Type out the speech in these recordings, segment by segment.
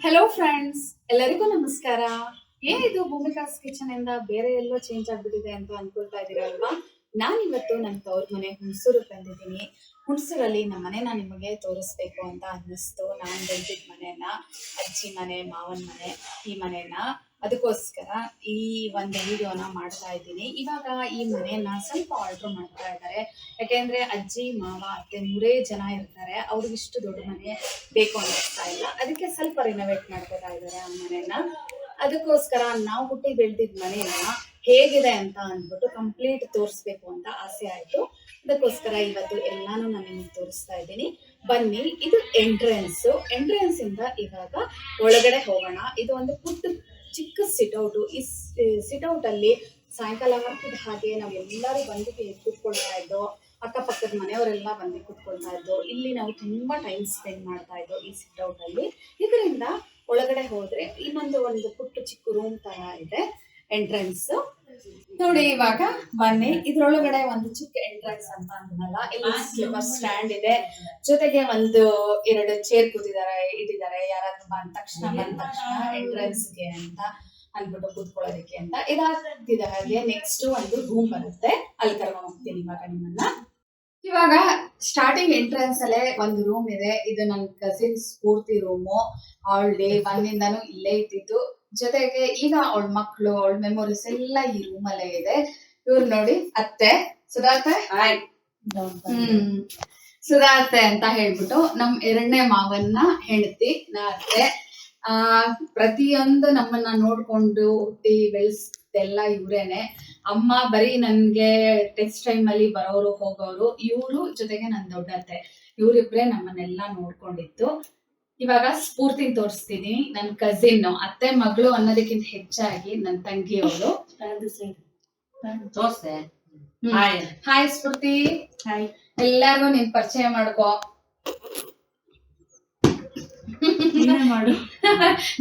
Hello friends, ಎಲ್ಲರಿಗೂ ನಮಸ್ಕಾರ. ಏನಿದು ಭೂಮಿಕಾಸ್ ಕಿಚನ್ ಇಂದ ಬೇರೆ ಎಲ್ಲೋ ಚೇಂಜ್ ಆಗ್ಬಿಟ್ಟಿದೆ ಅಂತ ಅನ್ಕೊಳ್ತಾ ಇದೀರಲ್ವಾ? ನಾನಿವತ್ತು ನನ್ನ ತವ್ರ ಮನೆ ಹುಣಸೂರು ಬಂದಿದ್ದೀನಿ. ಹುಣಸೂರಲ್ಲಿ ನಮ್ಮ ಮನೆನ ನಿಮಗೆ ತೋರಿಸ್ಬೇಕು ಅಂತ ಅನ್ನಿಸ್ತು. ನಾನು ಬೆಳೆದಿದ್ದ ಮನೆನ, ಅಜ್ಜಿ ಮನೆ, ಮಾವನ ಮನೆ, ಈ ಮನೆನ, ಅದಕ್ಕೋಸ್ಕರ ಈ ಒಂದು ವಿಡಿಯೋನ ಮಾಡ್ತಾ ಇದ್ದೀನಿ. ಇವಾಗ ಈ ಮನೆಯನ್ನ ಸ್ವಲ್ಪ ಆರ್ಡರ್ ಮಾಡ್ತಾ ಇದ್ದಾರೆ. ಯಾಕೆಂದ್ರೆ ಅಜ್ಜಿ, ಮಾವ, ಅತ್ತೆ 3 ಜನ ಇರ್ತಾರೆ. ಅವ್ರಿಗೆ ಇಷ್ಟು ದೊಡ್ಡ ಮನೆ ಬೇಕು ಅನ್ನಿಸ್ತಾ ಇಲ್ಲ. ಅದಕ್ಕೆ ಸ್ವಲ್ಪ ರಿನೋವೇಟ್ ಮಾಡ್ಕೊತಾ ಇದ್ದಾರೆ ಆ ಮನೆಯನ್ನ. ಅದಕ್ಕೋಸ್ಕರ ನಾವು ಹುಟ್ಟಿ ಬೆಳೆದಿದ್ದ ಮನೆಯನ್ನ ಹೇಗಿದೆ ಅಂತ ಅಂದ್ಬಿಟ್ಟು ಕಂಪ್ಲೀಟ್ ತೋರಿಸ್ಬೇಕು ಅಂತ ಆಸೆ ಆಯ್ತು. ಅದಕ್ಕೋಸ್ಕರ ಇವತ್ತು ಎಲ್ಲಾನು ನಾನು ನಿಮಗೆ ತೋರಿಸ್ತಾ ಇದ್ದೀನಿ. ಬನ್ನಿ, ಇದು ಎಂಟ್ರೆನ್ಸ್ ಇಂದ ಇವಾಗ ಒಳಗಡೆ ಹೋಗೋಣ. ಇದು ಒಂದು ಪುಟ್ಟ ಚಿಕ್ಕ ಸಿಟ್ಔಟು. ಈ ಸಿಟ್ಔಟ್ ಅಲ್ಲಿ ಸಾಯಂಕಾಲ ಆಗ್ತಿದ್ದ ಹಾಗೆ ನಾವೆಲ್ಲರೂ ಬಂದು ಕೂತ್ಕೊಳ್ತಾ ಇದ್ದೋ. ಅಕ್ಕಪಕ್ಕದ ಮನೆಯವರೆಲ್ಲ ಬಂದು ಕೂತ್ಕೊಳ್ತಾ ಇದ್ದೋ. ಇಲ್ಲಿ ನಾವು ತುಂಬಾ ಟೈಮ್ ಸ್ಪೆಂಡ್ ಮಾಡ್ತಾ ಇದ್ದೋ ಈ ಸಿಟ್ಔಟ್ ಅಲ್ಲಿ. ಇದರಿಂದ ಒಳಗಡೆ ಹೋದ್ರೆ ಇನ್ನೊಂದು ಪುಟ್ಟ ಚಿಕ್ಕ ರೂಮ್ ತರ ಇದೆ ಎಂಟ್ರೆನ್ಸ್. ನೋಡಿ, ಇವಾಗ ಬನ್ನಿ, ಇದ್ರೊಳಗಡೆ ಒಂದು ಚಿಕ್ಕ ಎಂಟ್ರೆನ್ಸ್ ಅಂತ ಅಂದ್ನಲ್ಲ, ಇಲ್ಲಿ ಸ್ಲಿಪ್ಪರ್ ಸ್ಟ್ಯಾಂಡ್ ಇದೆ. ಜೊತೆಗೆ 1-2 ಚೇರ್ ಇಟ್ಟಿದ್ದಾರೆ. ಯಾರಾದ್ರೂ ಬಂದ ತಕ್ಷಣ ಎಂಟ್ರೆನ್ಸ್ಗೆ ಅಂತ ಅನ್ಬಿಟ್ಟು ಕೂತ್ಕೊಳ್ಳೋದಕ್ಕೆ ಅಂತ. ಇದಾಗ್ತಿದೆ ಹಾಗೆ ನೆಕ್ಸ್ಟ್ ಒಂದು ರೂಮ್ ಬರುತ್ತೆ, ಅಲ್ಲಿ ಕರ್ಕೊಂಡು ಹೋಗ್ತೀನಿ ಇವಾಗ ನಿಮ್ಮನ್ನ. ಇವಾಗ ಸ್ಟಾರ್ಟಿಂಗ್ ಎಂಟ್ರೆನ್ಸ್ ಅಲ್ಲೇ ಒಂದು ರೂಮ್ ಇದೆ. ಇದು ನನ್ನ ಕಸಿನ್ ಸ್ಫೂರ್ತಿ ರೂಮು. ಅವಳ ಡೇ 1 ಇಂದಾನು ಇಲ್ಲೇ ಇದ್ದಿದ್ದು. ಜೊತೆಗೆ ಈಗ ಅವಳ ಮಕ್ಕಳು, ಅವಳ ಮೆಮೊರೀಸ್ ಎಲ್ಲ ಈ ರೂಮ್ ಅಲ್ಲೇ ಇದೆ. ಇವ್ರು ನೋಡಿ, ಅತ್ತೆ ಸುಧಾತೆ. ಸುಧಾತೆ ಅಂತ ಹೇಳ್ಬಿಟ್ಟು ನಮ್ 2ನೇ ಮಾವನ್ನ ಹೆಂಡತಿ ಅತ್ತೆ. ಪ್ರತಿಯೊಂದು ನಮ್ಮನ್ನ ನೋಡ್ಕೊಂಡು ಹುಟ್ಟಿ ಬೆಳೆಸ್ದೆಲ್ಲ ಇವ್ರೇನೆ. ಅಮ್ಮ ಬರೀ ನನ್ಗೆ ಟೆಕ್ಸ್ಟ್ ಟೈಮ್ ಅಲ್ಲಿ ಬರೋರು ಹೋಗೋರು. ಇವ್ರು ಜೊತೆಗೆ ನನ್ ದೊಡ್ಡತ್ತೆ, ಇವ್ರಿಬ್ರೆ ನಮ್ಮನ್ನೆಲ್ಲ ನೋಡ್ಕೊಂಡಿತ್ತು. ಇವಾಗ ಸ್ಫೂರ್ತಿ ತೋರಿಸ್ತೀನಿ. ನನ್ ಕಸಿನ್, ಅತ್ತೆ ಮಗಳು ಅನ್ನೋದಕ್ಕಿಂತ ಹೆಚ್ಚಾಗಿ ನನ್ ತಂಗಿ ಅವಳು. ಹಾಯ್ ಸ್ಫೂರ್ತಿ. ಹಾಯ್. ಎಲ್ಲಾರ್ಗು ನೀನ್ ಪರಿಚಯ ಮಾಡ್ಕೋ.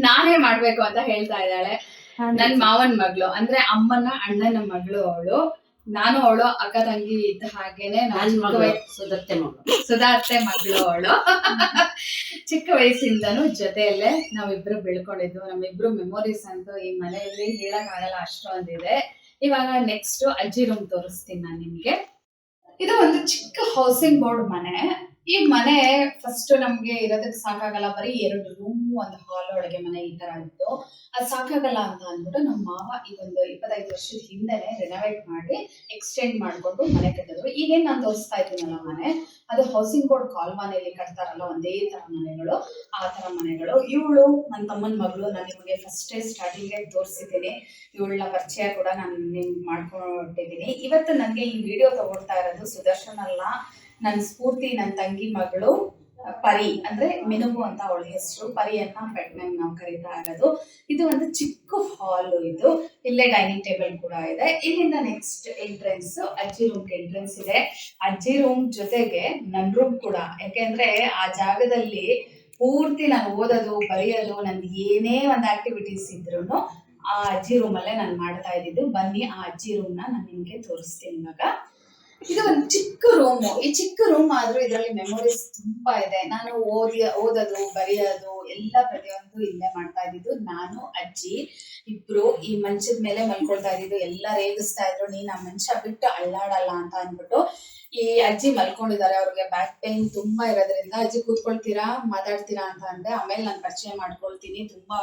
ನಾನೇ ಮಾಡ್ಬೇಕು ಅಂತ ಹೇಳ್ತಾ ಇದ್ದಾಳೆ. ನನ್ ಮಾವನ್ ಮಗಳು, ಅಂದ್ರೆ ಅಮ್ಮನ ಅಣ್ಣನ ಮಗಳು ಅವಳು. ನಾನು ಅವಳು ಅಕ್ಕ ತಂಗಿ ಇದ್ದ ಹಾಗೇನೆ. ಸುಧಾತೆ ಮಗಳು ಅವಳು. ಚಿಕ್ಕ ವಯಸ್ಸಿಂದನೂ ಜೊತೆಯಲ್ಲೇ ನಾವಿಬ್ರು ಬೆಳ್ಕೊಂಡಿದ್ದು. ನಮ್ಮಿಬ್ರು ಮೆಮೊರೀಸ್ ಅಂತೂ ಈ ಮನೆಯಲ್ಲಿ ಹೇಳಕ್ ಆಗಲ್ಲ, ಅಷ್ಟೊಂದಿದೆ. ಇವಾಗ ನೆಕ್ಸ್ಟ್ ಅಜ್ಜಿ ರೂಮ್ ತೋರಿಸ್ತೀನಿ ನಾನು ನಿಮ್ಗೆ. ಇದು ಒಂದು ಚಿಕ್ಕ ಹೌಸಿಂಗ್ ಬೋರ್ಡ್ ಮನೆ. ಈ ಮನೆ ಫಸ್ಟ್ ನಮ್ಗೆ ಇರೋದಕ್ಕೆ ಸಾಕಾಗಲ್ಲ. ಬರೀ 2 ರೂಮ್, 1 ಹಾಲ್, ಒಳಗೆ ಮನೆ ಈ ತರ ಇತ್ತು. ಅದು ಸಾಕಾಗಲ್ಲ ಅಂತ ಅಂದ್ಬಿಟ್ಟು ನಮ್ಮ ಮಾವ ಈ 25 ವರ್ಷದ ಹಿಂದೆನೆ ರಿನೋವೇಟ್ ಮಾಡಿ ಎಕ್ಸ್ಟೆಂಡ್ ಮಾಡ್ಕೊಂಡು ಮನೆ ಕಟ್ಟಿದ್ರು. ಈಗೇನ್ ನಾನು ತೋರಿಸ್ತಾ ಇದ್ದೀನಲ್ಲ ಮನೆ, ಅದು ಹೌಸಿಂಗ್ ಬೋರ್ಡ್ ಕಾಲೋನಿಯಲ್ಲಿ ಕಟ್ತಾರಲ್ಲ ಒಂದೇ ತರ ಮನೆಗಳು, ಆ ತರ ಮನೆಗಳು. ಇವಳು ನನ್ನ ತಮ್ಮನ ಮಗಳು. ನಾನು ನಿಮಗೆ ಫಸ್ಟೇ ಸ್ಟಾರ್ಟಿಂಗ್ ತೋರಿಸಿದ್ದೀನಿ. ಇವಳನ್ನ ಪರಿಚಯ ಕೂಡ ನಾನು ನಿಮ್ಗೆ ಮಾಡ್ಕೊಂಡಿದ್ದೀನಿ. ಇವತ್ತು ನನಗೆ ಈ ವಿಡಿಯೋ ತಗೊಳ್ತಾ ಇರೋದು ಸುದರ್ಶನ್ ಅಲ್ಲ, ನನ್ನ ಸ್ಫೂರ್ತಿ, ನನ್ನ ತಂಗಿ ಮಗಳು ಪರಿ, ಅಂದ್ರೆ ಮಿನುಗು ಅಂತ ಅವಳ ಹೆಸರು. ಪರಿಯನ್ನ ಪೆಟ್ ನೇಮ್ ನಾವು ಕರೀತಾ ಇರೋದು. ಇದು ಒಂದು ಚಿಕ್ಕ ಹಾಲು. ಇದು ಇಲ್ಲೇ ಡೈನಿಂಗ್ ಟೇಬಲ್ ಕೂಡ ಇದೆ. ಇಲ್ಲಿಂದ ನೆಕ್ಸ್ಟ್ ಎಂಟ್ರೆನ್ಸ್ ಅಜ್ಜಿ ರೂಮ್ ಎಂಟ್ರೆನ್ಸ್ ಇದೆ. ಅಜ್ಜಿ ರೂಮ್ ಜೊತೆಗೆ ನನ್ನ ರೂಮ್ ಕೂಡ. ಯಾಕೆಂದ್ರೆ ಆ ಜಾಗದಲ್ಲಿ ಪೂರ್ತಿ ನಾನು ಓದೋದು, ಬರೆಯೋದು, ನನ್ಗೆ ಏನೇ ಒಂದು ಆಕ್ಟಿವಿಟೀಸ್ ಇದ್ರು ಆ ಅಜ್ಜಿ ರೂಮ್ ಅಲ್ಲೇ ನಾನು ಮಾಡ್ತಾ ಇದ್ದಿದ್ದು. ಬನ್ನಿ, ಆ ಅಜ್ಜಿ ರೂಮ್ ನಾನು ನಿಮ್ಗೆ ತೋರಿಸ್ತೀನಿ ಇವಾಗ. ಇದು ಒಂದು ಚಿಕ್ಕ ರೂಮು. ಈ ಚಿಕ್ಕ ರೂಮ್ ಆದ್ರೂ ಇದರಲ್ಲಿ ಮೆಮೊರೀಸ್ ತುಂಬಾ ಇದೆ. ನಾನು ಓದೋದು, ಬರೆಯೋದು ಎಲ್ಲ ಪ್ರತಿಯೊಂದು ಇಲ್ಲೇ ಮಾಡ್ತಾ ಇದ್ದಿದ್ದು. ನಾನು ಅಜ್ಜಿ ಇಬ್ರು ಈ ಮಂಚದ ಮೇಲೆ ಮಲ್ಕೊಳ್ತಾ ಇದ್ದಿದ್ದು. ಎಲ್ಲ ರೇಗಿಸ್ತಾ ಇದ್ರು, ನೀನ್ ಆ ಮಂಚ ಬಿಟ್ಟು ಅಳ್ಳಾಡಲ್ಲ ಅಂತ ಅಂದ್ಬಿಟ್ಟು. ಈ ಅಜ್ಜಿ ಮಲ್ಕೊಂಡಿದ್ದಾರೆ, ಅವ್ರಿಗೆ ಬ್ಯಾಕ್ ಪೇನ್ ತುಂಬಾ ಇರೋದ್ರಿಂದ ಅಜ್ಜಿ ಕೂತ್ಕೊಳ್ತೀರಾ, ಮಾತಾಡ್ತೀರಾ ಅಂತ ಅಂದೆ. ಆಮೇಲೆ ನಾನು ಪರಿಚಯ ಮಾಡ್ಕೊಳ್ತೀನಿ, ತುಂಬಾ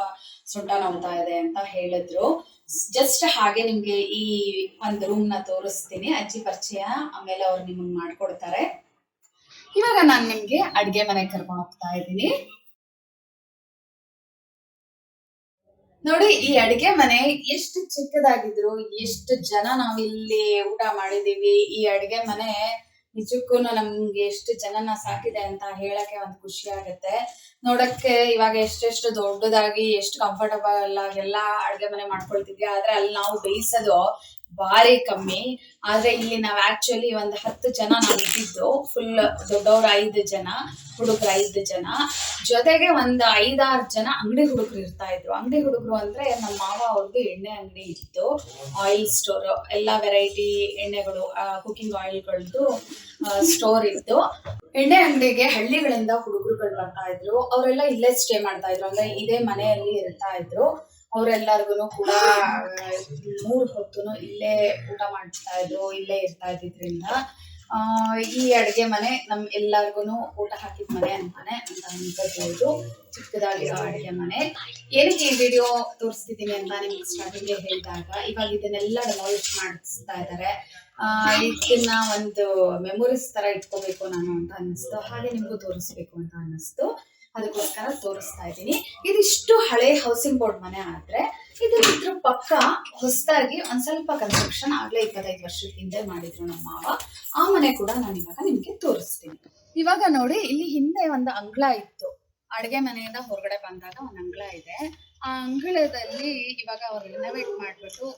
ಸೊಂಟ ನೋಡ್ತಾ ಇದೆ ಅಂತ ಹೇಳಿದ್ರು. ಜಸ್ಟ್ ಹಾಗೆ ನಿಮ್ಗೆ ಈ ಒಂದು ರೂಮ್ ನ ತೋರಿಸ್ತೀನಿ. ಅಜ್ಜಿ ಪರಿಚಯ, ಆಮೇಲೆ ಅವ್ರು ನಿಮ್ಗೆ ಮಾಡ್ಕೊಡ್ತಾರೆ. ಇವಾಗ ನಾನು ನಿಮ್ಗೆ ಅಡ್ಗೆ ಮನೆ ಕರ್ಕೊಂಡು ಹೋಗ್ತಾ ಇದ್ದೀನಿ. ನೋಡಿ, ಈ ಅಡಿಗೆ ಮನೆ ಎಷ್ಟು ಚಿಕ್ಕದಾಗಿದ್ರು, ಎಷ್ಟು ಜನ ನಾವಿಲ್ಲಿ ಊಟ ಮಾಡಿದೀವಿ. ಈ ಅಡಿಗೆ ಮನೆ ನಿಜಕ್ಕೂ ನಮ್ಗೆ ಎಷ್ಟು ಜನನ ಸಾಕಿದೆ ಅಂತ ಹೇಳಕ್ಕೆ ಒಂದು ಖುಷಿ ಆಗುತ್ತೆ. ನೋಡಕ್ಕೆ ಇವಾಗ ಎಷ್ಟೆಷ್ಟು ದೊಡ್ಡದಾಗಿ, ಎಷ್ಟು ಕಂಫರ್ಟಬಲ್ ಆಗೆಲ್ಲ ಅಡ್ಗೆ ಮನೆ ಮಾಡ್ಕೊಳ್ತಿದ್ವಿ. ಆದ್ರೆ ಅಲ್ಲಿ ನಾವು ಬೇಯಿಸೋದು ಭಾರಿ ಕಮ್ಮಿ. ಆದ್ರೆ ಇಲ್ಲಿ ನಾವ್ ಆಕ್ಚುಲಿ ಒಂದ್ 10 ಜನ ನಾವ್ ಇದ್ದಿದ್ದು, ಫುಲ್ ದೊಡ್ಡವ್ರ 5 ಜನ, ಹುಡುಗರು 5 ಜನ, ಜೊತೆಗೆ ಒಂದ್ 5-6 ಜನ ಅಂಗಡಿ ಹುಡುಗರು ಇರ್ತಾ ಇದ್ರು. ಅಂಗಡಿ ಹುಡುಗರು ಅಂದ್ರೆ ನಮ್ಮ ಮಾವ ಅವ್ರದ್ದು ಎಣ್ಣೆ ಅಂಗಡಿ ಇತ್ತು, ಆಯಿಲ್ ಸ್ಟೋರ್, ಎಲ್ಲಾ ವೆರೈಟಿ ಎಣ್ಣೆಗಳು, ಕುಕಿಂಗ್ ಆಯಿಲ್ಗಳದ್ದು ಸ್ಟೋರ್ ಇತ್ತು. ಎಣ್ಣೆ ಅಂಗಡಿಗೆ ಹಳ್ಳಿಗಳಿಂದ ಹುಡುಗರುಗಳು ಬರ್ತಾ ಇದ್ರು. ಅವರೆಲ್ಲ ಇಲ್ಲೇ ಸ್ಟೇ ಮಾಡ್ತಾ ಇದ್ರು, ಅಂದ್ರೆ ಇದೇ ಮನೆಯಲ್ಲಿ ಇರ್ತಾ ಇದ್ರು. ಅವರೆಲ್ಲರಿಗೂ ಕೂಡ 3 ಹೊತ್ತು ಇಲ್ಲೇ ಊಟ ಮಾಡ್ತಾ ಇದ್ರು, ಇಲ್ಲೇ ಇರ್ತಾ ಇದ್ದಿದ್ರಿಂದ ಈ ಅಡ್ಗೆ ಮನೆ ನಮ್ ಎಲ್ಲಾರ್ಗು ಊಟ ಹಾಕಿದ ಮನೆ ಅಂತಾನೆ ಅಂತ ಅನ್ಕೋಬಹುದು. ಚಿಕ್ಕದಾಗಿರೋ ಅಡ್ಗೆ ಮನೆ. ಏನಕ್ಕೆ ಈ ವಿಡಿಯೋ ತೋರಿಸ್ತಿದ್ದೀನಿ ಅಂತ ನಿಮ್ಗೆ ಸ್ಟಾರ್ಟಿಂಗ್ ಹೇಳಿದಾಗ, ಇವಾಗ ಇದನ್ನೆಲ್ಲ ಡೆಮಾಲಿಷ್ ಮಾಡಿಸ್ತಾ ಇದ್ದಾರೆ. ಇದನ್ನ ಒಂದು ಮೆಮೊರೀಸ್ ತರ ಇಟ್ಕೋಬೇಕು ನಾನು ಅಂತ ಅನ್ನಿಸ್ತು, ಹಾಗೆ ನಿಮ್ಗೂ ತೋರಿಸ್ಬೇಕು ಅಂತ ಅನ್ನಿಸ್ತು, ಅದಕ್ಕೋಸ್ಕರ ತೋರಿಸ್ತಾ ಇದ್ದೀನಿ. ಇದಿಷ್ಟು ಹಳೆ ಹೌಸಿಂಗ್ ಬೋರ್ಡ್ ಮನೆ ಆದ್ರೆ, ಇದ್ರ ಪಕ್ಕ ಹೊಸದಾಗಿ ಒಂದ್ ಸ್ವಲ್ಪ ಕನ್ಸ್ಟ್ರಕ್ಷನ್ ಆಗ್ಲೇ 25 ವರ್ಷದ ಹಿಂದೆ ಮಾಡಿದ್ರು ನಮ್ಮ ಮಾವ. ಆ ಮನೆ ಕೂಡ ನಾನು ಇವಾಗ ನಿಮ್ಗೆ ತೋರಿಸ್ತೀನಿ. ಇವಾಗ ನೋಡಿ, ಇಲ್ಲಿ ಹಿಂದೆ ಒಂದು ಅಂಗಳ ಇತ್ತು. ಅಡುಗೆ ಮನೆಯಿಂದ ಹೊರಗಡೆ ಬಂದಾಗ ಒಂದು ಅಂಗಳ ಇದೆ. ಆ ಅಂಗಳದಲ್ಲಿ ಇವಾಗ ಅವ್ರು ರಿನೋವೇಟ್ ಮಾಡ್ಬಿಟ್ಟು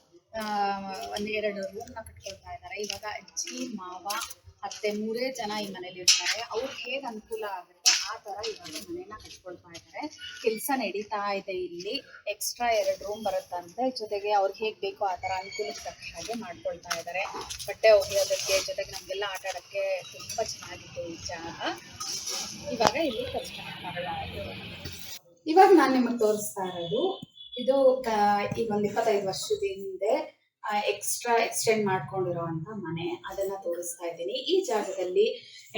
1-2 ರೂಮ್ ನ ಕಟ್ಕೊಳ್ತಾ ಇದ್ದಾರೆ. ಇವಾಗ ಅಜ್ಜಿ, ಮಾವ, ಅತ್ತೆ 3 ಜನ ಈ ಮನೇಲಿ ಇರ್ತಾರೆ. ಅವ್ರಿಗೆ ಹೇಗ್ ಅನುಕೂಲ ಆಗುತ್ತೆ ಆ ತರ ಇವಾಗ ಮನೇನ ಕಟ್ಕೊಳ್ತಾ ಇದ್ದಾರೆ. ಕೆಲಸ ನಡೀತಾ ಇದೆ. ಇಲ್ಲಿ ಎಕ್ಸ್ಟ್ರಾ 2 ರೂಮ್ ಬರುತ್ತಂತೆ. ಜೊತೆಗೆ ಅವ್ರಿಗೆ ಹೇಗ್ ಬೇಕೋ ಆ ತರ ಅನುಕೂಲಕ್ಕೆ ತಕ್ಕ ಹಾಗೆ ಮಾಡ್ಕೊಳ್ತಾ ಇದ್ದಾರೆ. ಬಟ್ಟೆ ಒಗೆಯೋದಕ್ಕೆ, ಜೊತೆಗೆ ನಮ್ಗೆಲ್ಲ ಆಟ ಆಡಕ್ಕೆ ತುಂಬಾ ಚೆನ್ನಾಗಿತ್ತು ಈ ಜಾಗ. ಇವಾಗ ಇಲ್ಲಿ ಕನ್ಸ್ಟ್ರಕ್ಷನ್ ಮಾಡ್ತಾ ಇದ್ದಾರೆ. ಇವಾಗ ನಾನು ನಿಮಗೆ ತೋರಿಸ್ತಾ ಇರೋದು, ಇದು ಈಗ ಒಂದು 25 ವರ್ಷದ ಹಿಂದೆ ಎಕ್ಸ್ಟೆಂಡ್ ಮಾಡ್ಕೊಂಡಿರೋಂಥ ಮನೆ, ಅದನ್ನ ತೋರಿಸ್ತಾ ಇದ್ದೀನಿ. ಈ ಜಾಗದಲ್ಲಿ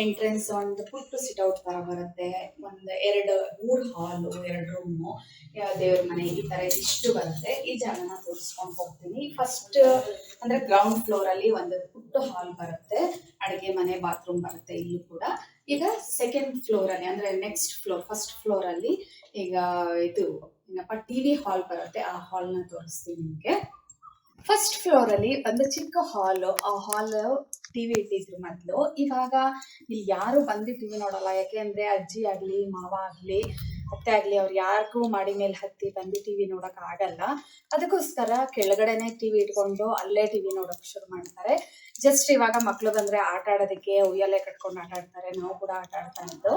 ಎಂಟ್ರೆನ್ಸ್ ಒಂದು ಪುಟ್ಟು ಸಿಟ್ಔಟ್ ತರ ಬರುತ್ತೆ. 3 ಹಾಲು, 2 ರೂಮು, ದೇವ್ರ ಮನೆ, ಈ ತರ ಇಷ್ಟು ಬರುತ್ತೆ. ಈ ಜಾಗನ ತೋರಿಸ್ಕೊಂಡು ಹೋಗ್ತೀನಿ. ಫಸ್ಟ್ ಅಂದ್ರೆ ಗ್ರೌಂಡ್ ಫ್ಲೋರ್ ಅಲ್ಲಿ ಒಂದು ಪುಟ್ಟು ಹಾಲ್ ಬರುತ್ತೆ, ಅಡುಗೆ ಮನೆ, ಬಾತ್ರೂಮ್ ಬರುತ್ತೆ ಇಲ್ಲೂ ಕೂಡ. ಈಗ ಸೆಕೆಂಡ್ ಫ್ಲೋರ್ ಅಲ್ಲಿ ಅಂದ್ರೆ ನೆಕ್ಸ್ಟ್ ಫ್ಲೋರ್, ಫಸ್ಟ್ ಫ್ಲೋರ್ ಅಲ್ಲಿ ಈಗ ಇದು ಏನಪ್ಪ ಟಿವಿ ಹಾಲ್ ಬರುತ್ತೆ. ಆ ಹಾಲ್ ನ ತೋರಿಸ್ತೀನಿ ನಿಮ್ಗೆ. ಫಸ್ಟ್ ಫ್ಲೋರ್ ಅಲ್ಲಿ ಒಂದು ಚಿಕ್ಕ ಹಾಲ್, ಆ ಹಾಲ್ ಟಿವಿ ಇಟ್ಟಿದ್ರು ಮೊದ್ಲು. ಇವಾಗ ಇಲ್ಲಿ ಯಾರು ಬಂದು ಟಿವಿ ನೋಡಲ್ಲ, ಯಾಕೆ ಅಂದ್ರೆ ಅಜ್ಜಿ ಆಗ್ಲಿ, ಮಾವ ಆಗ್ಲಿ, ಅತ್ತೆ ಆಗ್ಲಿ, ಅವ್ರು ಯಾರಿಗೂ ಮಾಡಿ ಮೇಲೆ ಹತ್ತಿ ಬಂದು ಟಿವಿ ನೋಡಕ್ ಆಗಲ್ಲ. ಅದಕ್ಕೋಸ್ಕರ ಕೆಳಗಡೆನೆ ಟಿವಿ ಇಟ್ಕೊಂಡು ಅಲ್ಲೇ ಟಿವಿ ನೋಡಕ್ ಶುರು ಮಾಡ್ತಾರೆ. ಜಸ್ಟ್ ಇವಾಗ ಮಕ್ಳು ಬಂದ್ರೆ ಆಟ ಆಡೋದಕ್ಕೆ ಉಯ್ಯಾಲೆ ಕಟ್ಕೊಂಡು ಆಟ ಆಡ್ತಾರೆ. ನಾವು ಕೂಡ ಆಟ ಆಡ್ತಾ ಇದ್ದು.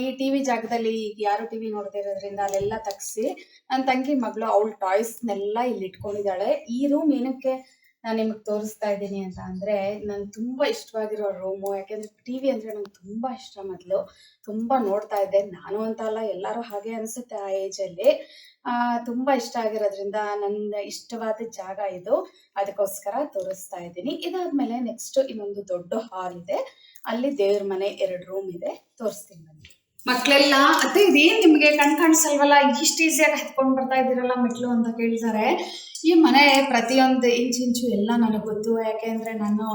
ಈ ಟಿವಿ ಜಾಗದಲ್ಲಿ ಈಗ ಯಾರು ಟಿವಿ ನೋಡ್ತಾ ಇರೋದ್ರಿಂದ ಅಲ್ಲೆಲ್ಲ ತಗ್ಸಿ ನನ್ನ ತಂಗಿ ಮಗಳು ಅವಳ ಟಾಯ್ಸ್ನೆಲ್ಲ ಇಲ್ಲಿ ಇಟ್ಕೊಂಡಿದ್ದಾಳೆ. ಈ ರೂಮ್ ಏನಕ್ಕೆ ನಾನು ನಿಮಗೆ ತೋರಿಸ್ತಾ ಇದ್ದೀನಿ ಅಂತ ಅಂದ್ರೆ, ನನ್ಗೆ ತುಂಬಾ ಇಷ್ಟವಾಗಿರೋ ರೂಮು. ಯಾಕೆಂದ್ರೆ ಟಿವಿ ಅಂದ್ರೆ ನಂಗೆ ತುಂಬಾ ಇಷ್ಟ. ಮೊದಲು ತುಂಬಾ ನೋಡ್ತಾ ಇದ್ದೆ, ನಾನು ಅಂತ ಅಲ್ಲ, ಎಲ್ಲರೂ ಹಾಗೆ ಅನ್ಸುತ್ತೆ ಆ ಏಜ್ ಅಲ್ಲಿ. ತುಂಬಾ ಇಷ್ಟ ಆಗಿರೋದ್ರಿಂದ ನನ್ನ ಇಷ್ಟವಾದ ಜಾಗ ಇದು, ಅದಕ್ಕೋಸ್ಕರ ತೋರಿಸ್ತಾ ಇದ್ದೀನಿ. ಇದಾದ್ಮೇಲೆ ನೆಕ್ಸ್ಟ್ ಇನ್ನೊಂದು ದೊಡ್ಡ ಹಾಲ್ ಇದೆ, ಅಲ್ಲಿ ದೇವ್ರ ಮನೆ 2 ರೂಮ್ ಇದೆ, ತೋರಿಸ್ತೀನಿ ಬನ್ನಿ. ಮಕ್ಕಳೆಲ್ಲ ಅದೇ ಇದೇನ್ ನಿಮ್ಗೆ ಕಾಣಿಸಲ್ವಲ್ಲ, ಇಷ್ಟು ಈಸಿಯಾಗಿ ಹತ್ಕೊಂಡು ಬರ್ತಾ ಇದ್ದೀರಲ್ಲ ಮೆಟ್ಲು ಅಂತ ಕೇಳ್ತಾರೆ. ಈ ಮನೆ ಪ್ರತಿಯೊಂದು ಇಂಚು ಎಲ್ಲ ನನಗೆ ಗೊತ್ತು. ಯಾಕೆ ಅಂದ್ರೆ ನಾನು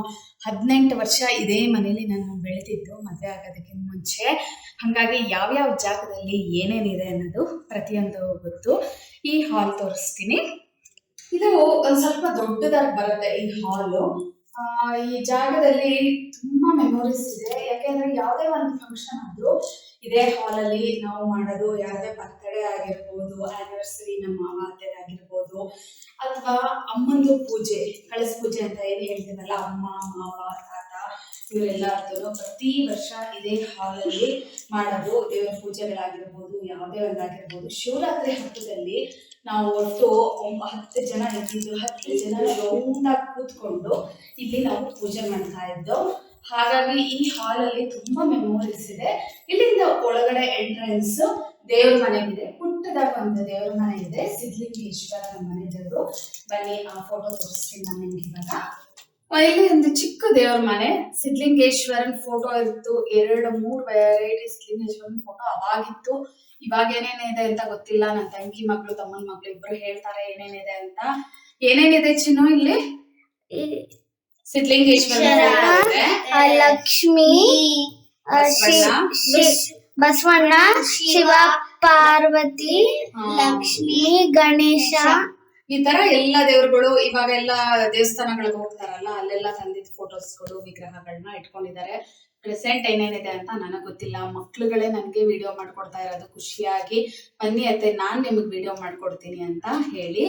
18 ವರ್ಷ ಇದೇ ಮನೇಲಿ ನಾನು ಬೆಳೆದಿದ್ದು, ಮದುವೆ ಆಗೋದಕ್ಕಿಂತ ಮುಂಚೆ. ಹಾಗಾಗಿ ಯಾವ್ಯಾವ ಜಾಗದಲ್ಲಿ ಏನೇನಿದೆ ಅನ್ನೋದು ಪ್ರತಿಯೊಂದು ಗೊತ್ತು. ಈ ಹಾಲ್ ತೋರಿಸ್ತೀನಿ. ಇದು ಒಂದ್ ಸ್ವಲ್ಪ ದೊಡ್ಡದಾಗಿ ಬರುತ್ತೆ ಈ ಹಾಲು. ಈ ಜಾಗದಲ್ಲಿ ತುಂಬಾ ಮೆಮೊರೀಸ್ ಇದೆ. ಯಾಕೆಂದ್ರೆ ಯಾವುದೇ ಒಂದು ಫಂಕ್ಷನ್ ಆದ್ರೂ ಇದೇ ಹಾಲಲ್ಲಿ ನಾವು ಮಾಡೋದು. ಯಾವುದೇ ಬರ್ತಡೇ ಆಗಿರ್ಬೋದು, ಆನಿವರ್ಸರಿ ನಮ್ಮ ಮಾವ ಅತ್ತೆದಾಗಿರ್ಬೋದು, ಅಥವಾ ಅಮ್ಮಂದು ಪೂಜೆ, ಕಳಸ ಪೂಜೆ ಅಂತ ಏನ್ ಹೇಳ್ತೀವಲ್ಲ, ಅಮ್ಮ, ಮಾವ, ತಾತ ಇವರೆಲ್ಲರೂ ಪ್ರತಿ ವರ್ಷ ಇದೇ ಹಾಲಲ್ಲಿ ಮಾಡೋದು. ದೇವರ ಪೂಜೆಗಳಾಗಿರ್ಬೋದು, ಯಾವುದೇ ಒಂದಾಗಿರ್ಬೋದು. ಶಿವರಾತ್ರಿ ಹಬ್ಬದಲ್ಲಿ ನಾವು ಒಟ್ಟು 10 ಜನ ಇದ್ದಿದ್ದು, 10 ಜನ ರೌಂಡಾಗಿ ಕೂತ್ಕೊಂಡು ಇಲ್ಲಿ ನಾವು ಪೂಜೆ ಮಾಡ್ತಾ ಇದ್ದೋ. ಹಾಗಾಗಿ ಈ ಹಾಲಲ್ಲಿ ತುಂಬಾ ಮೆಮೊರೀಸ್ ಇದೆ. ಇಲ್ಲಿಂದ ಒಳಗಡೆ ಎಂಟ್ರೆನ್ಸ್ ದೇವ್ರ ಮನೆ ಇದೆ, ಪುಟ್ಟದಾಗ ಒಂದು ದೇವ್ರ ಮನೆ ಇದೆ, ಸಿದ್ಧಲಿಂಗೇಶ್ವರ ನಮ್ಮ ಮನೆ ದೇವರು. ಬನ್ನಿ ಆ ಫೋಟೋ ತೋರಿಸ್ತೀನಿ ನಾನು ನಿಮ್ಗೆ ಇವಾಗ. ಇಲ್ಲಿ ಒಂದು ಚಿಕ್ಕ ದೇವ್ರ ಮನೆ, ಸಿದ್ಧಲಿಂಗೇಶ್ವರನ್ ಫೋಟೋ ಇತ್ತು. 2-3 ವೆರೈಟಿ ಸಿದ್ಧಲಿಂಗೇಶ್ವರನ್ ಫೋಟೋ ಅವಾಗಿತ್ತು. ಇವಾಗ ಏನೇನಿದೆ ಅಂತ ಗೊತ್ತಿಲ್ಲ. ನನ್ನ ತಂಗಿ ಮಗಳು, ತಮ್ಮನ ಮಗಳು ಇಬ್ಬರು ಹೇಳ್ತಾರೆ ಏನೇನಿದೆ ಅಂತ. ಏನೇನಿದೆ ಚಿನ್ನು ಇಲ್ಲಿ? ಸಿದ್ಧಲಿಂಗೇಶ್ವರ, ಲಕ್ಷ್ಮಿ, ಬಸವಣ್ಣ, ಶಿವ ಪಾರ್ವತಿ, ಲಕ್ಷ್ಮಿ, ಗಣೇಶ, ಈ ತರ ಎಲ್ಲ ದೇವರುಗಳು. ಇವಾಗೆಲ್ಲ ದೇವಸ್ಥಾನಗಳಿಗೆ ಹೋಗ್ತಾರಲ್ಲ, ಅಲ್ಲೆಲ್ಲ ತಂದಿದ್ದ ಫೋಟೋಸ್ಗಳು, ವಿಗ್ರಹಗಳನ್ನ ಇಟ್ಕೊಂಡಿದ್ದಾರೆ. ಪ್ರೆಸೆಂಟ್ ಏನೇನಿದೆ ಅಂತ ನನಗೆ ಗೊತ್ತಿಲ್ಲ. ಮಕ್ಳುಗಳೇ ನನಗೆ ವಿಡಿಯೋ ಮಾಡ್ಕೊಡ್ತಾ ಇರೋದು ಖುಷಿಯಾಗಿ, ಬನ್ನಿ ಅತ್ತೆ ನಾನ್ ನಿಮಗ್ ವಿಡಿಯೋ ಮಾಡ್ಕೊಡ್ತೀನಿ ಅಂತ ಹೇಳಿ.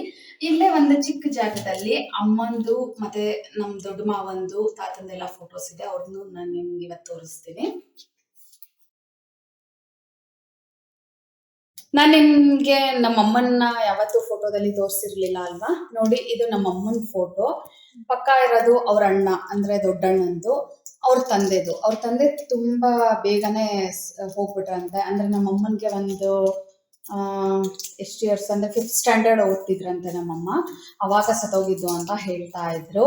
ಇಲ್ಲೇ ಒಂದು ಚಿಕ್ಕ ಜಾಗದಲ್ಲಿ ಅಮ್ಮಂದು ಮತ್ತೆ ನಮ್ ದೊಡ್ಡ ಮಾವಂದು ತಾತಂದೆಲ್ಲ ಫೋಟೋಸ್ ಇದೆ, ಅವ್ರನ್ನು ನಾನು ನಿಮ್ಗೆ ಇವತ್ತು ತೋರಿಸ್ತೀನಿ. ನಾನ್ ನಿಮ್ಗೆ ನಮ್ಮ ಅಮ್ಮನ್ನ ಯಾವತ್ತೂ ಫೋಟೋದಲ್ಲಿ ತೋರಿಸಿರ್ಲಿಲ್ಲ ಅಲ್ವಾ. ನೋಡಿ, ಇದು ನಮ್ಮ ಅಮ್ಮನ ಫೋಟೋ. ಪಕ್ಕ ಇರೋದು ಅವ್ರ ಅಣ್ಣ ಅಂದ್ರೆ ದೊಡ್ಡಣ್ಣಂದು, ಅವ್ರ ತಂದೆದು. ಅವ್ರ ತಂದೆ ತುಂಬಾ ಬೇಗನೆ ಹೋಗ್ಬಿಟ್ರಂತೆ. ಅಂದ್ರೆ ನಮ್ಮ ಅಮ್ಮನ್ಗೆ ಒಂದು ಎಷ್ಟು ಇಯರ್ಸ್ ಅಂದ್ರೆ 5th ಸ್ಟ್ಯಾಂಡರ್ಡ್ ಓದ್ತಿದ್ರಂತೆ ನಮ್ಮಮ್ಮ, ಅವಾಗ ಸತ್ತೋಗಿದ್ದು ಅಂತ ಹೇಳ್ತಾ ಇದ್ರು.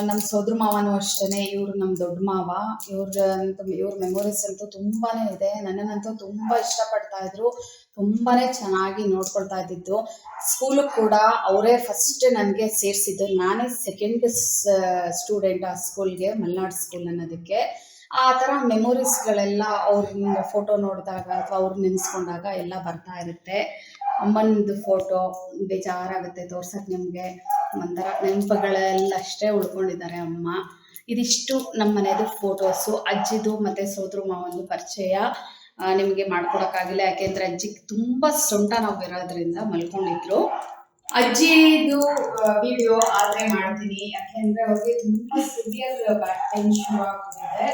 ನಮ್ಮ ಸೋದ್ರ ಮಾವನು ಅಷ್ಟೇನೆ, ಇವ್ರು ನಮ್ಮ ದೊಡ್ಡ ಮಾವ. ಇವ್ರ ಮೆಮೊರೀಸ್ ಅಂತೂ ತುಂಬಾನೇ ಇದೆ. ನನ್ನನ್ನಂತೂ ತುಂಬಾ ಇಷ್ಟಪಡ್ತಾ ಇದ್ರು, ತುಂಬಾನೇ ಚೆನ್ನಾಗಿ ನೋಡ್ಕೊಳ್ತಾ ಇದ್ದಿದ್ದು. ಸ್ಕೂಲ್ ಕೂಡ ಅವರೇ ಫಸ್ಟ್ ನನಗೆ ಸೇರಿಸಿದ್ದು. ನಾನೇ ಸೆಕೆಂಡ್ ಸ್ಟೂಡೆಂಟ್ ಆ ಸ್ಕೂಲ್ಗೆ, ಮಲ್ನಾಡ್ ಸ್ಕೂಲ್ ಅನ್ನೋದಕ್ಕೆ. ಆ ಥರ ಮೆಮೊರೀಸ್ಗಳೆಲ್ಲ ಅವ್ರ ಫೋಟೋ ನೋಡಿದಾಗ ಅಥವಾ ಅವ್ರು ನೆನೆಸ್ಕೊಂಡಾಗ ಎಲ್ಲ ಬರ್ತಾ ಇರುತ್ತೆ. ಅಮ್ಮನದು ಫೋಟೋ ಬೇಜಾರಾಗುತ್ತೆ ತೋರ್ಸಕ್ಕೆ ನಿಮಗೆ. ಒಂಥರ ನೆನಪುಗಳೆಲ್ಲ ಅಷ್ಟೇ ಉಳ್ಕೊಂಡಿದ್ದಾರೆ ಅಮ್ಮ. ಇದಿಷ್ಟು ನಮ್ಮ ಮನೆಯದು ಫೋಟೋಸು. ಅಜ್ಜಿದು ಮತ್ತು ಸೋದ್ರ ಮಾವಂದು ಪರಿಚಯ ನಿಮಗೆ ಮಾಡ್ಕೊಡೋಕ್ಕಾಗಿಲ್ಲ, ಯಾಕೆಂದರೆ ಅಜ್ಜಿಗೆ ತುಂಬ ಸೊಂಟ ನೋವು ಇರೋದ್ರಿಂದ ಮಲ್ಕೊಂಡಿದ್ರು. ಅಜ್ಜಿದು ವಿಡಿಯೋ ಆದರೆ ಮಾಡ್ತೀನಿ, ಯಾಕೆಂದರೆ ಅವ್ರಿಗೆ ತುಂಬ ಸಿವಿಯರ್ ಬ್ಯಾಕ್ ಪೇನ್ ಶುರು ಆಗ್ತಿದೆ.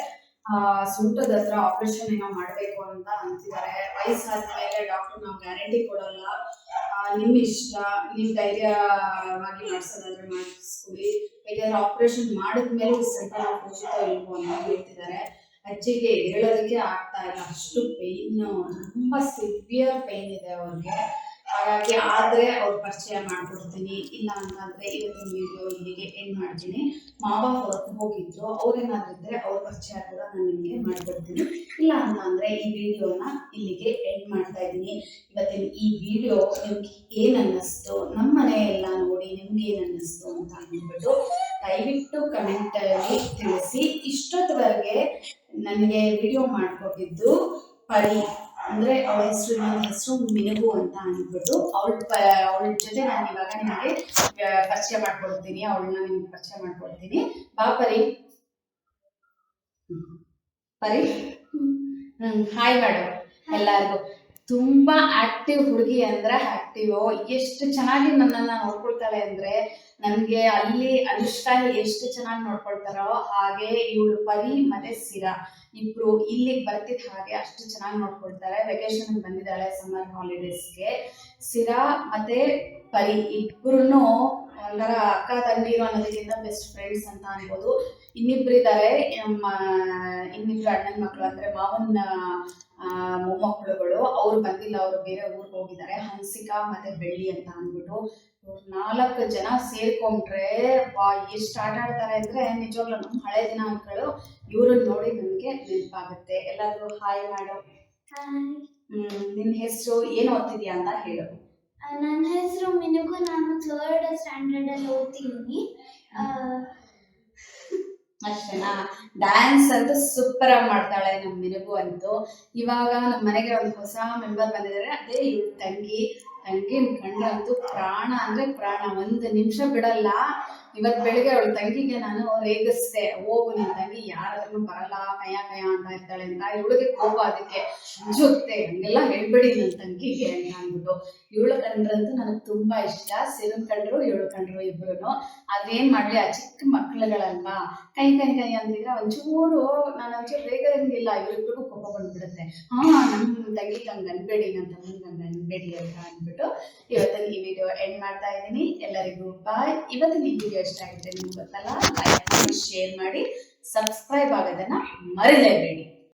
ಸೊಂಟದ ಹತ್ರ ಆಪರೇಷನ್ ಏನೋ ಮಾಡಬೇಕು ಅಂತ ಅಂತಿದ್ದಾರೆ. ವಯಸ್ಸಾದ್ಮೇಲೆ ಡಾಕ್ಟರ್ ನಾವು ಗ್ಯಾರಂಟಿ ಕೊಡಲ್ಲ, ನಿಮ್ಮ ಇಷ್ಟ, ನೀವು ಧೈರ್ಯವಾಗಿ ಮಾಡಿಸೋದಾದ್ರೆ ಮಾಡಿಸ್ಕೊಳ್ಳಿ, ಯಾಕೆಂದ್ರೆ ಆಪರೇಷನ್ ಮಾಡಿದ್ಮೇಲೆ ಸೊಂಟ ಹೋಗುತ್ತೋ ಇಲ್ವೋ ಅಂತ ಹೇಳ್ತಿದ್ದಾರೆ. ಅಜ್ಜಿಗೆ ಹೇಳೋದಕ್ಕೆ ಆಗ್ತಾ ಇಲ್ಲ, ಅಷ್ಟು ಪೇನ್, ತುಂಬಾ ಸಿವಿಯರ್ ಪೇನ್ ಇದೆ ಅವ್ರಿಗೆ. ಹಾಗಾಗಿ ಆದ್ರೆ ಅವ್ರ ಪರಿಚಯ ಮಾಡ್ಕೊಡ್ತೀನಿ, ಇಲ್ಲ ಅಂತಂದ್ರೆ ಇವತ್ತಿನ ವಿಡಿಯೋ ಇಲ್ಲಿಗೆ ಎಂಡ್ ಮಾಡ್ತೀನಿ. ಮಾವ ಹೊರಗೆ ಹೋಗಿದ್ರು, ಅವ್ರೇನಾದ್ರೂ ಇದ್ರೆ ಅವ್ರ ಪರಿಚಯ ಕೂಡ ನಾನು ನಿಮಗೆ ಮಾಡ್ಕೊಡ್ತೀನಿ. ಇಲ್ಲ ಅಂತಂದ್ರೆ ಈ ವಿಡಿಯೋನ ಇಲ್ಲಿಗೆ ಎಂಡ್ ಮಾಡ್ತಾ ಇದ್ದೀನಿ. ಇವತ್ತಿನ ಈ ವಿಡಿಯೋ ನಿಮ್ಗೆ ಏನ್ ಅನ್ನಿಸ್ತು, ನಮ್ಮ ಮನೆ ಎಲ್ಲ ನೋಡಿ ನಿಮ್ಗೆ ಏನ್ ಅನ್ನಿಸ್ತು ಅಂತ ಅಂದ್ಬಿಟ್ಟು ದಯವಿಟ್ಟು ಕಮೆಂಟ್ ಅಲ್ಲಿ ತಿಳಿಸಿ. ಇಷ್ಟೊತ್ತವರೆಗೆ ನನಗೆ ವಿಡಿಯೋ ಮಾಡ್ಕೊಟ್ಟಿದ್ದು ಪರಿ, ಅಂದ್ರೆ ಅವಳ ಹೆಸರು, ನನ್ನ ಹೆಸರು ಮಿನುಗು ಅಂತ ಅಂದ್ಬಿಟ್ಟು, ಅವಳ ಜೊತೆ ನಾನು ಇವಾಗ ನಿಮಗೆ ಪರಿಚಯ ಮಾಡ್ಕೊಡ್ತೀನಿ, ಅವಳನ್ನ ನಿಮ್ಗೆ ಪರಿಚಯ ಮಾಡ್ಕೊಡ್ತೀನಿ. ಬಾ ಪರಿ. ಪರಿ ಹಾಯ್ ಮೇಡಮ್ ಎಲ್ಲರಿಗೂ. ತುಂಬಾ ಆಕ್ಟಿವ್ ಹುಡುಗಿ ಅಂದ್ರೆ ಆಕ್ಟಿವ್. ಎಷ್ಟು ಚೆನ್ನಾಗಿ ನನ್ನನ್ನ ನೋಡ್ಕೊಳ್ತಾಳೆ ಅಂದ್ರೆ, ನನ್ಗೆ ಅಲ್ಲಿ ಅನುಷ್ಕಾ ಎಷ್ಟು ಚೆನ್ನಾಗಿ ನೋಡ್ಕೊಳ್ತಾರೋ ಹಾಗೆ ಇವಳು ಪರಿ ಮತ್ತೆ ಸಿರಾ ಇಬ್ರು ಇಲ್ಲಿಗೆ ಬರ್ತಿದ್ ಹಾಗೆ ಅಷ್ಟು ಚೆನ್ನಾಗಿ ನೋಡ್ಕೊಳ್ತಾರೆ. ವೆಕೇಶನ್ ಬಂದಿದ್ದಾಳೆ ಸಮ್ಮರ್ ಹಾಲಿಡೇಸ್ಗೆ. ಸಿರಾ ಮತ್ತೆ ಪರಿ ಇಬ್ರು ಒಂಥರ ಅಕ್ಕ ತಂಗಿರು ಅನ್ನೋದಕ್ಕಿಂತ ಬೆಸ್ಟ್ ಫ್ರೆಂಡ್ಸ್ ಅಂತ ಅನ್ಬೋದು. ಇನ್ನಿಬ್ರು ಇದ್ದಾರೆ, ಇನ್ನಿಬ್ರು ಅಣ್ಣನ ಮಕ್ಕಳು ಅಂದ್ರೆ ಮಾವನ ಮೊಮ್ಮಕ್ಕಳುಗಳು. ಅವ್ರು ಬಂದಿಲ್ಲ, ಅವರು ಬೇರೆ ಊರಿಗೆ ಹೋಗಿದ್ದಾರೆ, ಹನ್ಸಿಕಾ ಮತ್ತೆ ಬೆಳ್ಳಿ ಅಂತ ಅಂದ್ಬಿಟ್ಟು. 4 ಜನ ಸೇರ್ಕೊಂಡ್ರೆ ಎಷ್ಟು ಆಟ ಆಡ್ತಾರೆ ಅಂದ್ರೆ ನಿಜವಾಗ್ಲೂ ನಮ್ಮ ಹಳೆ ದಿನಾಂಕಗಳು ಇವ್ರನ್ನ ನೋಡಿ ನನಗೆ ನೆನಪಾಗುತ್ತೆ. ಎಲ್ಲಾದ್ರೂ ಹಾಯ್ ಮೇಡಮ್. ನಿನ್ನ ಹೆಸರು ಏನು ಓದ್ತಿದ್ಯಾ ಅಂತ ಹೇಳು. ನನ್ನ ಹೆಸರು ಮಿನುಗು, ನಾನು 3rd ಸ್ಟ್ಯಾಂಡರ್ಡ್ ಅಲ್ಲಿ ಓದ್ತೀನಿ. ಅಷ್ಟೇನಾ? ಡ್ಯಾನ್ಸ್ ಅಂತೂ ಸೂಪರ್ ಆಗಿ ಮಾಡ್ತಾಳೆ ನಮ್ಮ ಮಿನುಗು ಅಂತೂ. ಇವಾಗ ನಮ್ಮ ಮನೆಗೆ ಒಂದು ಹೊಸ ಮೆಂಬರ್ ಬಂದಿದ್ದಾರೆ, ಅದೇ ಇವಳು ತಂಗಿ. ತಂಗಿನ ಕಂಡ ಅಂತೂ ಪ್ರಾಣ ಅಂದ್ರೆ ಪ್ರಾಣ, 1 ನಿಮಿಷ ಬಿಡಲ್ಲ. ಇವತ್ತು ಬೆಳಿಗ್ಗೆ ಅವಳ ತಂಗಿಗೆ ನಾನು ರೇಗಿಸ್ದೆ, ಹೋಗು ನಿನ್ ತಂಗಿ ಯಾರಾದ್ರೂ ಬರಲ್ಲ, ಕಯ ಕಯ ಅಂತ ಇರ್ತಾಳೆ ಅಂತ. ಇವಳಿಗೆ ಕೋಪ, ಅದಕ್ಕೆ ಜೊತೆ ಹಂಗೆಲ್ಲ ಹೇಳ್ಬೇಡಿ ನನ್ನ ತಂಗಿಗೆ ಅಂತ ಅಂದ್ಬಿಟ್ಟು. ಇವಳು ಕಂಡ್ರಂತೂ ನನಗೆ ತುಂಬಾ ಇಷ್ಟ. ಸಿರನ್ ಕಂಡ್ರು ಇವಳು ಕಂಡ್ರು ಇಬ್ರು. ಅದೇನ್ ಮಾಡ್ಲಿ, ಆ ಚಿಕ್ಕ ಮಕ್ಳುಗಳಲ್ವಾ, ಕೈ ಕೈ ಕೈ ಅಂದಿದ್ರೆ ಒಂಚೂರು ನಾನು ಒಂಚೂರು ರೇಗದಂಗಿಲ್ಲ, ಇವ್ರಿಬ್ರಿಗೂ ಕೋಪ ಬಂದ್ಬಿಡುತ್ತೆ. ನಮ್ಮ ತಂಗಿಗೆ ಹಂಗೆ ಅನ್ಬೇಡಿ, ನನ್ನ ತಮ್ಮನಿಗೆ ಹಂಗೆ ಅನ್ಬೇಡಿ ಅಂತ ಅಂದ್ಬಿಟ್ಟು ಇವತ್ತಿನ ಈ ವಿಡಿಯೋ ಎಂಡ್ ಮಾಡ್ತಾ ಇದ್ದೀನಿ. ಎಲ್ಲರಿಗೂ ಬಾಯ್. ಇವತ್ತಿನ ಈ ವಿಡಿಯೋ ಇಷ್ಟ ಆಗಿದೆ ನಿಮ್ಗೆ ಗೊತ್ತಲ್ಲ, ಲೈಕ್ ಮಾಡಿ, ಶೇರ್ ಮಾಡಿ, ಸಬ್ಸ್ಕ್ರೈಬ್ ಆಗೋದನ್ನ ಮರಿಲೇಬೇಡಿ.